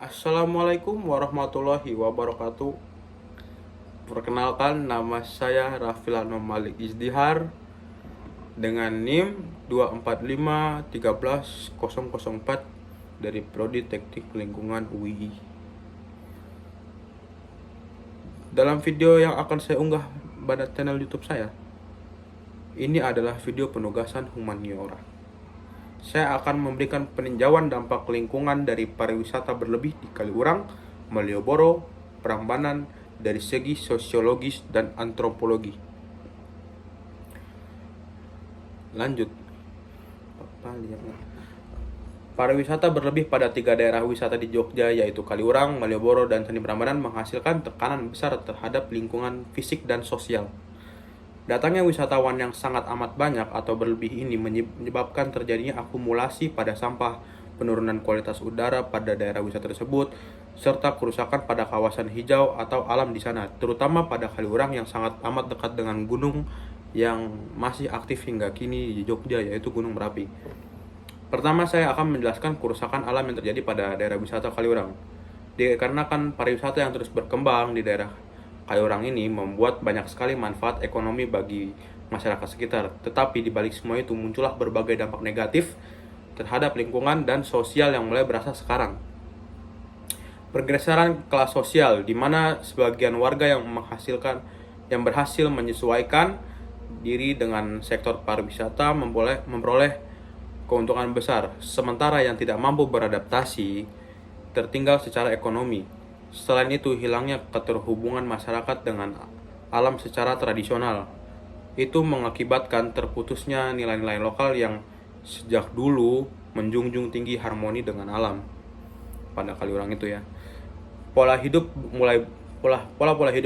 Assalamualaikum warahmatullahi wabarakatuh. Perkenalkan, nama saya Rafilano Malik Izdihar dengan NIM 245131004 dari Prodi Teknik Lingkungan UI. Dalam video yang akan saya unggah pada channel YouTube saya, ini adalah video penugasan humaniora. Saya akan memberikan peninjauan dampak lingkungan dari pariwisata berlebih di Kaliurang, Malioboro, Prambanan dari segi sosiologis dan antropologi. Lanjut. Pariwisata berlebih pada 3 daerah wisata di Jogja, yaitu Kaliurang, Malioboro, dan Candi Prambanan menghasilkan tekanan besar terhadap lingkungan fisik dan sosial. Datangnya wisatawan yang sangat amat banyak atau berlebih ini menyebabkan terjadinya akumulasi pada sampah, penurunan kualitas udara pada daerah wisata tersebut, serta kerusakan pada kawasan hijau atau alam di sana, terutama pada Kaliurang yang sangat amat dekat dengan gunung yang masih aktif hingga kini di Jogja, yaitu Gunung Merapi. Pertama, saya akan menjelaskan kerusakan alam yang terjadi pada daerah wisata Kaliurang. Dikarenakan pariwisata yang terus berkembang di daerah Kaliurang ini membuat banyak sekali manfaat ekonomi bagi masyarakat sekitar. Tetapi di balik semua itu muncullah berbagai dampak negatif terhadap lingkungan dan sosial yang mulai berasa sekarang. Pergeseran kelas sosial, di mana sebagian warga yang berhasil menyesuaikan diri dengan sektor pariwisata memperoleh keuntungan besar, sementara yang tidak mampu beradaptasi tertinggal secara ekonomi. Selain itu, hilangnya keterhubungan masyarakat dengan alam secara tradisional. Itu mengakibatkan terputusnya nilai-nilai lokal yang sejak dulu menjunjung tinggi harmoni dengan alam. Pada Kaliurang itu ya. Pola hidup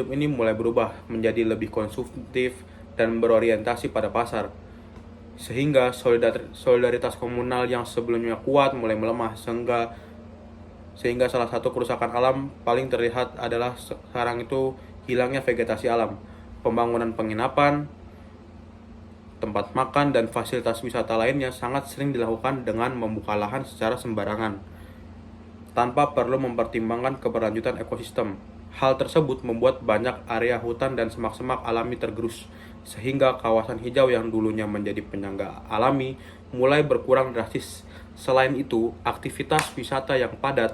ini mulai berubah menjadi lebih konsumtif dan berorientasi pada pasar. Sehingga solidaritas komunal yang sebelumnya kuat mulai melemah, sehingga salah satu kerusakan alam paling terlihat adalah sekarang itu hilangnya vegetasi alam, pembangunan penginapan, tempat makan, dan fasilitas wisata lainnya sangat sering dilakukan dengan membuka lahan secara sembarangan, tanpa perlu mempertimbangkan keberlanjutan ekosistem. Hal tersebut membuat banyak area hutan dan semak-semak alami tergerus, sehingga kawasan hijau yang dulunya menjadi penyangga alami mulai berkurang drastis. Selain itu, aktivitas wisata yang padat,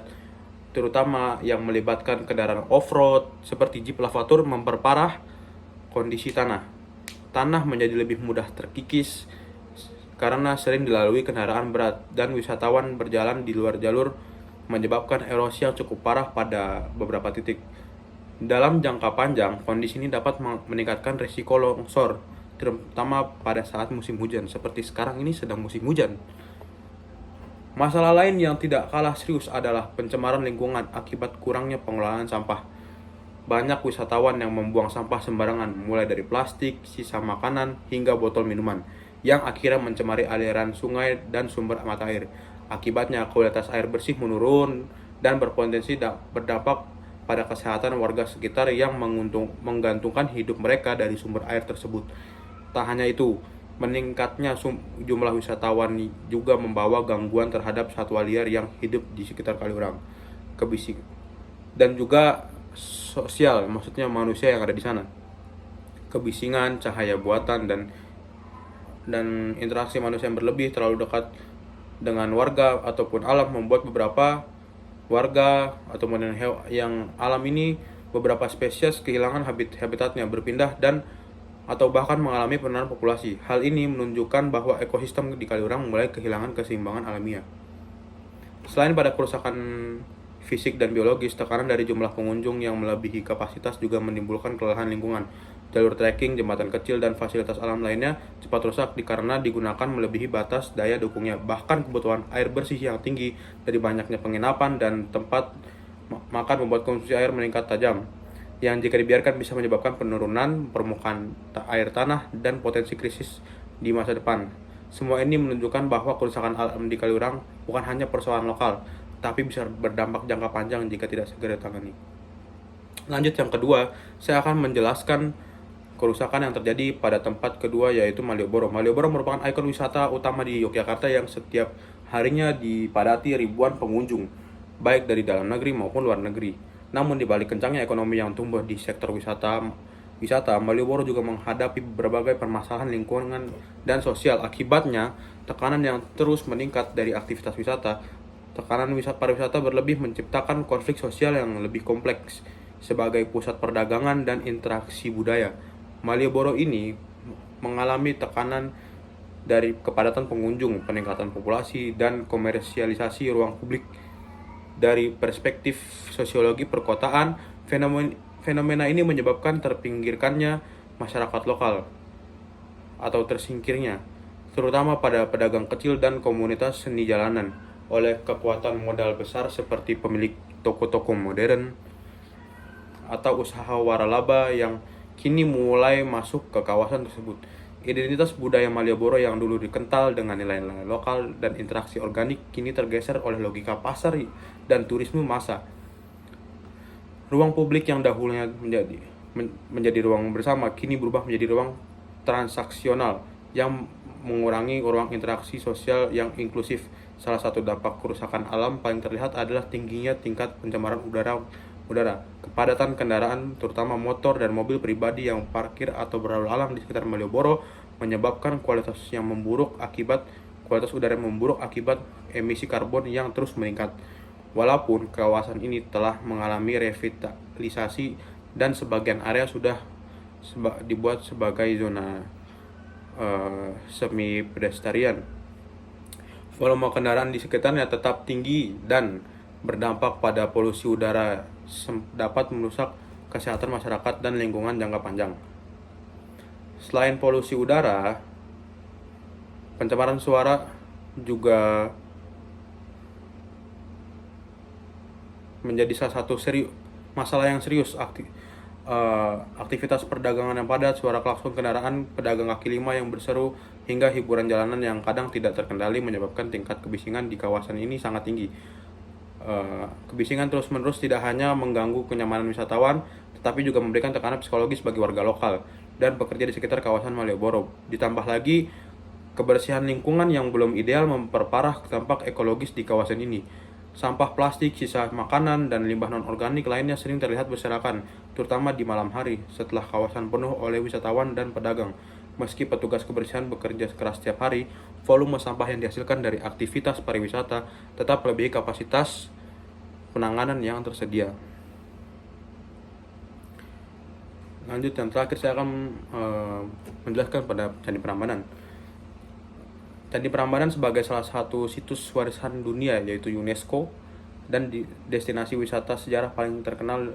terutama yang melibatkan kendaraan off-road seperti jeep lavatur, memperparah kondisi tanah. Tanah menjadi lebih mudah terkikis karena sering dilalui kendaraan berat dan wisatawan berjalan di luar jalur, menyebabkan erosi yang cukup parah pada beberapa titik. Dalam jangka panjang, kondisi ini dapat meningkatkan risiko longsor, terutama pada saat musim hujan, seperti sekarang ini sedang musim hujan. Masalah lain yang tidak kalah serius adalah pencemaran lingkungan akibat kurangnya pengelolaan sampah. Banyak wisatawan yang membuang sampah sembarangan, mulai dari plastik, sisa makanan, hingga botol minuman, yang akhirnya mencemari aliran sungai dan sumber mata air. Akibatnya, kualitas air bersih menurun dan berpotensi berdampak pada kesehatan warga sekitar yang menggantungkan hidup mereka dari sumber air tersebut. Tak hanya itu, meningkatnya jumlah wisatawan juga membawa gangguan terhadap satwa liar yang hidup di sekitar Kaliurang, dan juga sosial, maksudnya manusia yang ada di sana. Kebisingan, cahaya buatan, dan interaksi manusia yang berlebih terlalu dekat dengan warga ataupun alam membuat beberapa warga ataupun yang alam ini, beberapa spesies kehilangan habitatnya, berpindah atau bahkan mengalami penurunan populasi. Hal ini menunjukkan bahwa ekosistem di Kaliurang mulai kehilangan keseimbangan alamiah. Selain pada kerusakan fisik dan biologis, tekanan dari jumlah pengunjung yang melebihi kapasitas juga menimbulkan kelelahan lingkungan. Jalur trekking, jembatan kecil, dan fasilitas alam lainnya cepat rusak karena digunakan melebihi batas daya dukungnya. Bahkan kebutuhan air bersih yang tinggi dari banyaknya penginapan dan tempat makan membuat konsumsi air meningkat tajam, yang jika dibiarkan bisa menyebabkan penurunan permukaan air tanah dan potensi krisis di masa depan. Semua ini menunjukkan bahwa kerusakan alam di Kaliurang bukan hanya persoalan lokal, tapi bisa berdampak jangka panjang jika tidak segera ditangani. Lanjut, yang kedua, saya akan menjelaskan kerusakan yang terjadi pada tempat kedua, yaitu Malioboro. Malioboro merupakan ikon wisata utama di Yogyakarta yang setiap harinya dipadati ribuan pengunjung. baik dari dalam negeri maupun luar negeri. Namun di balik kencangnya ekonomi yang tumbuh di sektor wisata, Malioboro juga menghadapi berbagai permasalahan lingkungan dan sosial. Akibatnya, tekanan yang terus meningkat dari aktivitas wisata, tekanan pariwisata berlebih menciptakan konflik sosial yang lebih kompleks. Sebagai pusat perdagangan dan interaksi budaya, Malioboro ini mengalami tekanan dari kepadatan pengunjung, peningkatan populasi, dan komersialisasi ruang publik. Dari perspektif sosiologi perkotaan, fenomena ini menyebabkan terpinggirkannya masyarakat lokal atau tersingkirnya, terutama pada pedagang kecil dan komunitas seni jalanan, oleh kekuatan modal besar seperti pemilik toko-toko modern atau usaha waralaba yang kini mulai masuk ke kawasan tersebut. Identitas budaya Malioboro yang dulu dikental dengan nilai-nilai lokal dan interaksi organik kini tergeser oleh logika pasar dan turisme massa. Ruang publik yang dahulunya menjadi ruang bersama kini berubah menjadi ruang transaksional yang mengurangi ruang interaksi sosial yang inklusif. Salah satu dampak kerusakan alam paling terlihat adalah tingginya tingkat pencemaran udara. Kepadatan kendaraan, terutama motor dan mobil pribadi yang parkir atau berlalu lalang di sekitar Malioboro menyebabkan kualitas udara yang memburuk akibat emisi karbon yang terus meningkat. Walaupun kawasan ini telah mengalami revitalisasi dan sebagian area sudah dibuat sebagai zona semi pedestrian, volume kendaraan di sekitarnya tetap tinggi dan berdampak pada polusi udara, dapat merusak kesehatan masyarakat dan lingkungan jangka panjang. Selain polusi udara, pencemaran suara juga menjadi salah satu masalah yang serius. Aktivitas perdagangan yang padat, suara klakson kendaraan, pedagang kaki lima yang berseru, hingga hiburan jalanan yang kadang tidak terkendali menyebabkan tingkat kebisingan di kawasan ini sangat tinggi. Kebisingan terus-menerus tidak hanya mengganggu kenyamanan wisatawan, tetapi juga memberikan tekanan psikologis bagi warga lokal dan pekerja di sekitar kawasan Malioboro. Ditambah lagi, kebersihan lingkungan yang belum ideal memperparah dampak ekologis di kawasan ini. Sampah plastik, sisa makanan, dan limbah non-organik lainnya sering terlihat berserakan, terutama di malam hari setelah kawasan penuh oleh wisatawan dan pedagang. Meski petugas kebersihan bekerja keras setiap hari, volume sampah yang dihasilkan dari aktivitas pariwisata tetap melebihi kapasitas penanganan yang tersedia. Lanjut, yang terakhir saya akan menjelaskan pada Candi Prambanan. Candi Prambanan sebagai salah satu situs warisan dunia yaitu UNESCO dan destinasi wisata sejarah paling terkenal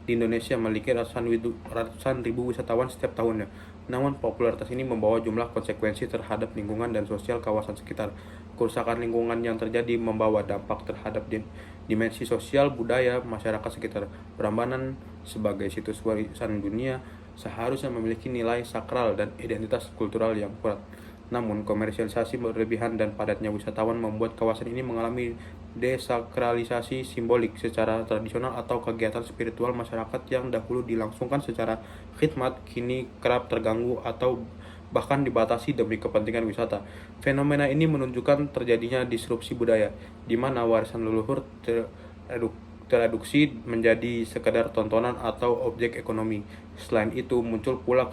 di Indonesia, memiliki ratusan ribu wisatawan setiap tahunnya. Namun popularitas ini membawa jumlah konsekuensi terhadap lingkungan dan sosial kawasan sekitar. Kerusakan lingkungan yang terjadi membawa dampak terhadap dimensi sosial budaya masyarakat sekitar. Prambanan sebagai situs warisan dunia seharusnya memiliki nilai sakral dan identitas kultural yang kuat. Namun, komersialisasi berlebihan dan padatnya wisatawan membuat kawasan ini mengalami desakralisasi simbolik. Secara tradisional atau kegiatan spiritual masyarakat yang dahulu dilangsungkan secara khidmat kini kerap terganggu atau bahkan dibatasi demi kepentingan wisata. Fenomena ini menunjukkan terjadinya disrupsi budaya, di mana warisan leluhur tereduksi menjadi sekedar tontonan atau objek ekonomi. Selain itu, muncul pula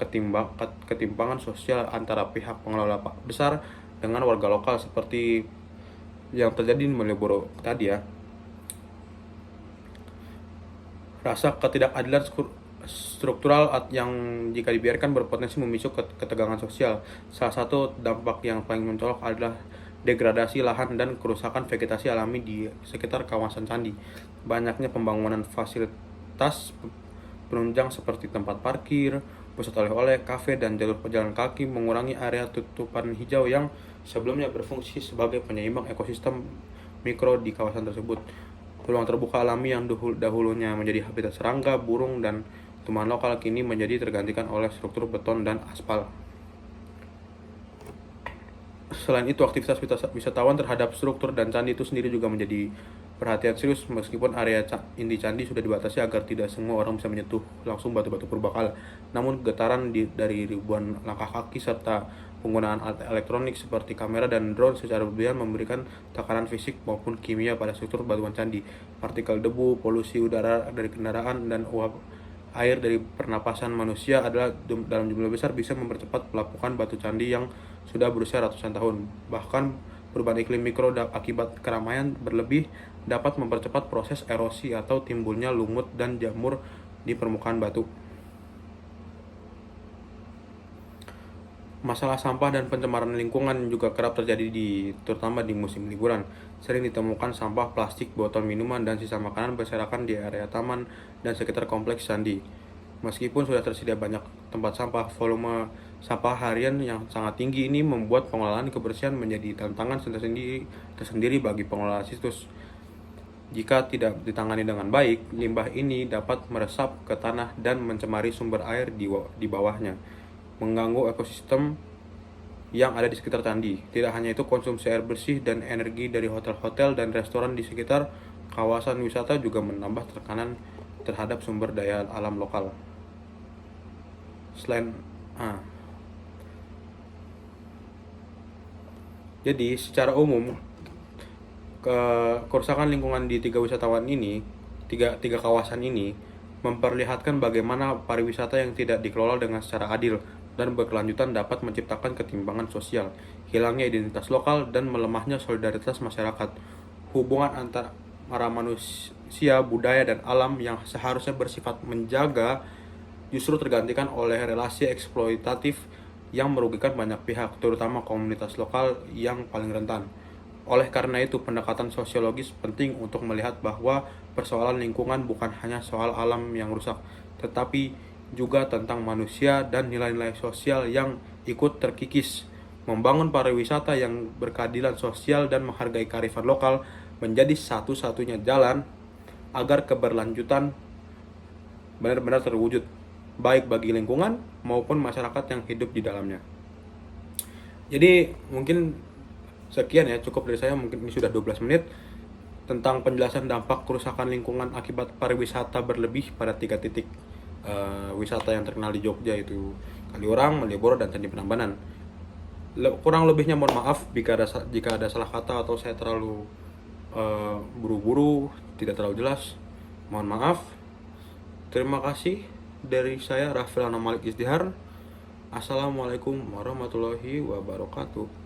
ketimpangan sosial antara pihak pengelola besar dengan warga lokal seperti yang terjadi di Malioboro tadi ya. Rasa ketidakadilan struktural yang jika dibiarkan berpotensi memicu ketegangan sosial. Salah satu dampak yang paling mencolok adalah degradasi lahan dan kerusakan vegetasi alami di sekitar kawasan candi. Banyaknya pembangunan fasilitas penunjang seperti tempat parkir, pusat oleh-oleh, kafe, dan jalur pejalan kaki mengurangi area tutupan hijau yang sebelumnya berfungsi sebagai penyeimbang ekosistem mikro di kawasan tersebut. Ruang terbuka alami yang dahulunya menjadi habitat serangga, burung, dan tumbuhan lokal kini menjadi tergantikan oleh struktur beton dan aspal. Selain itu, aktivitas wisatawan terhadap struktur dan candi itu sendiri juga menjadi perhatian serius, meskipun area inti candi sudah dibatasi agar tidak semua orang bisa menyentuh langsung batu-batu purbakala. Namun getaran dari ribuan langkah kaki serta Penggunaan alat elektronik seperti kamera dan drone secara berlebihan memberikan tekanan fisik maupun kimia pada struktur batuan candi. Partikel debu, polusi udara dari kendaraan, dan uap air dari pernapasan manusia adalah dalam jumlah besar bisa mempercepat pelapukan batu candi yang sudah berusia ratusan tahun. Bahkan perubahan iklim mikro akibat keramaian berlebih dapat mempercepat proses erosi atau timbulnya lumut dan jamur di permukaan batu. Masalah sampah dan pencemaran lingkungan juga kerap terjadi terutama di musim liburan. Sering ditemukan sampah plastik, botol minuman, dan sisa makanan berserakan di area taman dan sekitar kompleks candi. Meskipun sudah tersedia banyak tempat sampah, volume sampah harian yang sangat tinggi ini membuat pengelolaan kebersihan menjadi tantangan tersendiri bagi pengelola situs. Jika tidak ditangani dengan baik, limbah ini dapat meresap ke tanah dan mencemari sumber air di bawahnya, mengganggu ekosistem yang ada di sekitar candi. Tidak hanya itu, konsumsi air bersih dan energi dari hotel-hotel dan restoran di sekitar kawasan wisata juga menambah tekanan terhadap sumber daya alam lokal. Jadi secara umum kerusakan lingkungan di tiga kawasan ini memperlihatkan bagaimana pariwisata yang tidak dikelola dengan secara adil dan berkelanjutan dapat menciptakan ketimpangan sosial, hilangnya identitas lokal, dan melemahnya solidaritas masyarakat. Hubungan antara manusia, budaya, dan alam yang seharusnya bersifat menjaga justru tergantikan oleh relasi eksploitatif yang merugikan banyak pihak, terutama komunitas lokal yang paling rentan. Oleh karena itu, pendekatan sosiologis penting untuk melihat bahwa persoalan lingkungan bukan hanya soal alam yang rusak, tetapi juga tentang manusia dan nilai-nilai sosial yang ikut terkikis. Membangun pariwisata yang berkeadilan sosial dan menghargai kearifan lokal menjadi satu-satunya jalan agar keberlanjutan benar-benar terwujud, baik bagi lingkungan maupun masyarakat yang hidup di dalamnya. Jadi mungkin sekian ya, cukup dari saya, mungkin ini sudah 12 menit tentang penjelasan dampak kerusakan lingkungan akibat pariwisata berlebih pada 3 titik wisata yang terkenal di Jogja, itu Kaliurang, Malioboro, dan Candi Prambanan. Kurang lebihnya mohon maaf jika ada salah kata atau saya terlalu buru-buru, tidak terlalu jelas. Mohon maaf. Terima kasih dari saya, Rafael Malik Izdihar. Assalamualaikum warahmatullahi wabarakatuh.